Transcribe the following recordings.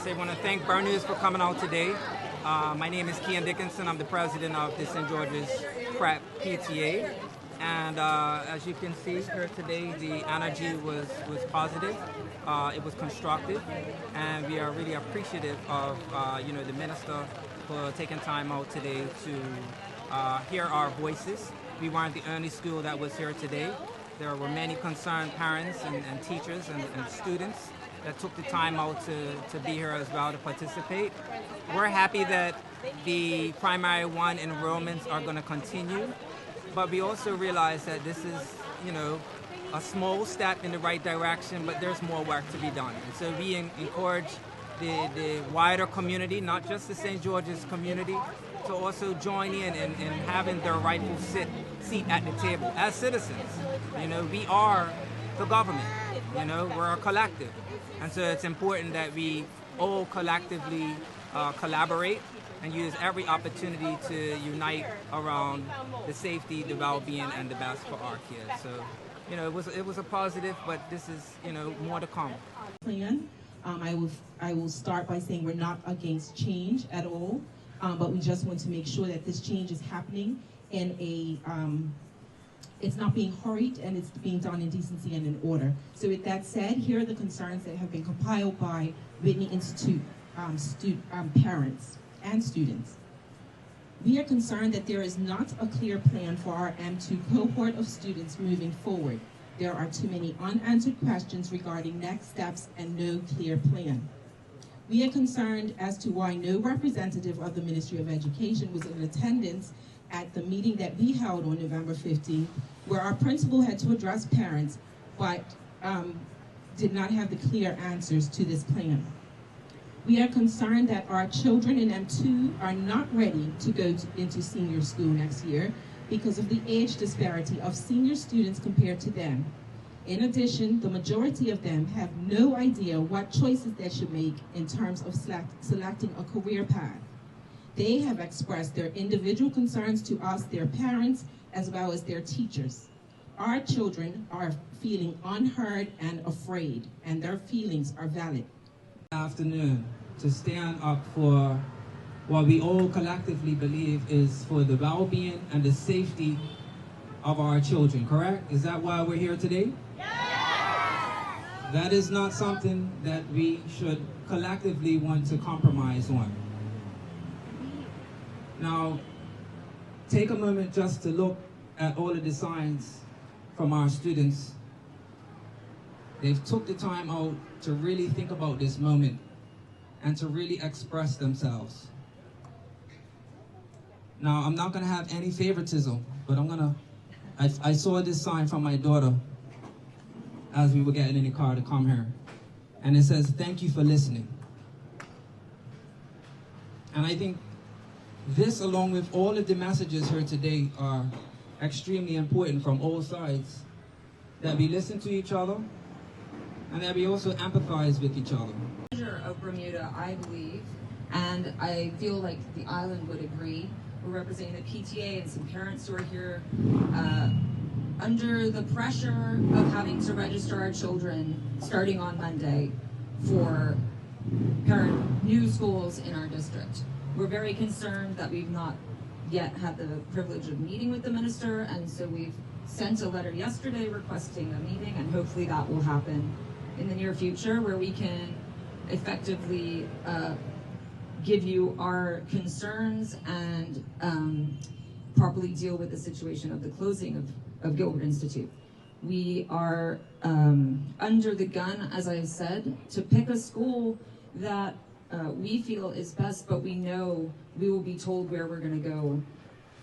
I want to thank Bermuda for coming out today. My name is Kian Dickinson. I'm the president of the St. George's Prep PTA. And as you can see here today, the energy was positive. It was constructive. And we are really appreciative of the minister for taking time out today to hear our voices. We weren't the only school that was here today. There were many concerned parents and teachers and students that took the time out to be here as well to participate. We're happy that the primary one enrollments are going to continue, but we also realize that this is, a small step in the right direction, but there's more work to be done. And so we encourage the wider community, not just the St. George's community, to also join in having their rightful seat at the table as citizens. We are the government. We're a collective. And so it's important that we all collectively collaborate and use every opportunity to unite around the safety, the well-being, and the best for our kids. So, it was a positive, but this is, more to come. Plan. I will start by saying we're not against change at all, but we just want to make sure that this change is happening in it's not being hurried, and it's being done in decency and in order. So with that said, here are the concerns that have been compiled by Whitney Institute parents and students. We are concerned that there is not a clear plan for our M2 cohort of students moving forward. There are too many unanswered questions regarding next steps and no clear plan. We are concerned as to why no representative of the Ministry of Education was in attendance at the meeting that we held on November 15th, where our principal had to address parents, but did not have the clear answers to this plan. We are concerned that our children in M2 are not ready to go into senior school next year because of the age disparity of senior students compared to them. In addition, the majority of them have no idea what choices they should make in terms of selecting a career path. They have expressed their individual concerns to us, their parents, as well as their teachers. Our children are feeling unheard and afraid, and their feelings are valid. Afternoon, to stand up for what we all collectively believe is for the well-being and the safety of our children, correct? Is that why we're here today? Yes! That is not something that we should collectively want to compromise on. Now, take a moment just to look at all of the signs from our students. They've took the time out to really think about this moment and to really express themselves. Now, I'm not gonna have any favoritism, but I saw this sign from my daughter as we were getting in the car to come here. And it says, "Thank you for listening." And I think this, along with all of the messages here today, are extremely important from all sides. That we listen to each other, and that we also empathize with each other. Of Bermuda, I believe, and I feel like the island would agree. We're representing the PTA and some parents who are here under the pressure of having to register our children starting on Monday for new schools in our district. We're very concerned that we've not yet had the privilege of meeting with the minister, and so we've sent a letter yesterday requesting a meeting, and hopefully that will happen in the near future, where we can effectively give you our concerns and properly deal with the situation of the closing of Gilbert Institute. We are under the gun, as I said, to pick a school that we feel is best, but we know we will be told where we're going to go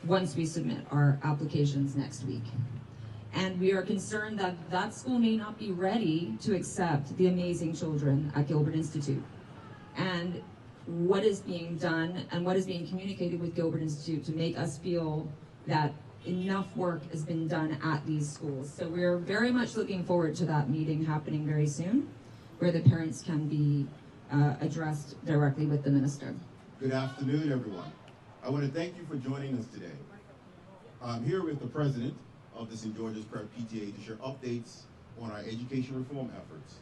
once we submit our applications next week. And we are concerned that that school may not be ready to accept the amazing children at Gilbert Institute. And what is being done and what is being communicated with Gilbert Institute to make us feel that enough work has been done at these schools. So we're very much looking forward to that meeting happening very soon, where the parents can be addressed directly with the minister. Good afternoon, everyone. I want to thank you for joining us today. I'm here with the president of the St. George's Prep PTA to share updates on our education reform efforts,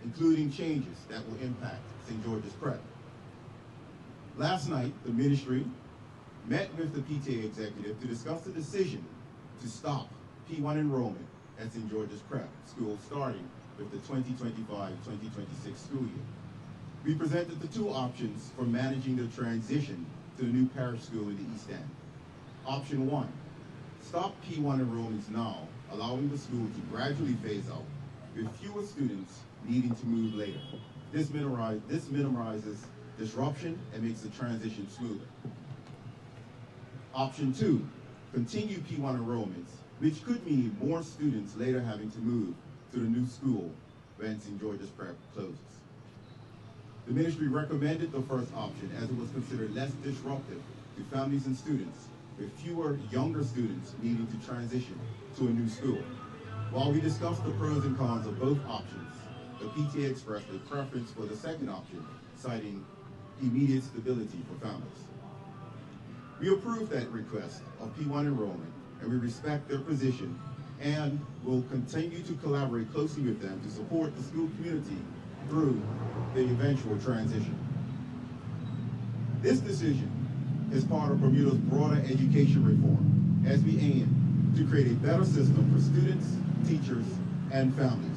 including changes that will impact St. George's Prep. Last night, the ministry met with the PTA executive to discuss the decision to stop P1 enrollment at St. George's Prep School starting with the 2025-2026 school year. We presented the two options for managing the transition to the new parish school in the East End. Option 1, stop P1 enrollments now, allowing the school to gradually phase out with fewer students needing to move later. This minimizes disruption and makes the transition smoother. Option 2, continue P1 enrollments, which could mean more students later having to move to the new school when St. George's Prep closes. The ministry recommended the first option as it was considered less disruptive to families and students, with fewer younger students needing to transition to a new school. While we discussed the pros and cons of both options, the PTA expressed a preference for the second option, citing immediate stability for families. We approved that request of P1 enrollment, and we respect their position and will continue to collaborate closely with them to support the school community through the eventual transition. This decision is part of Bermuda's broader education reform as we aim to create a better system for students, teachers, and families.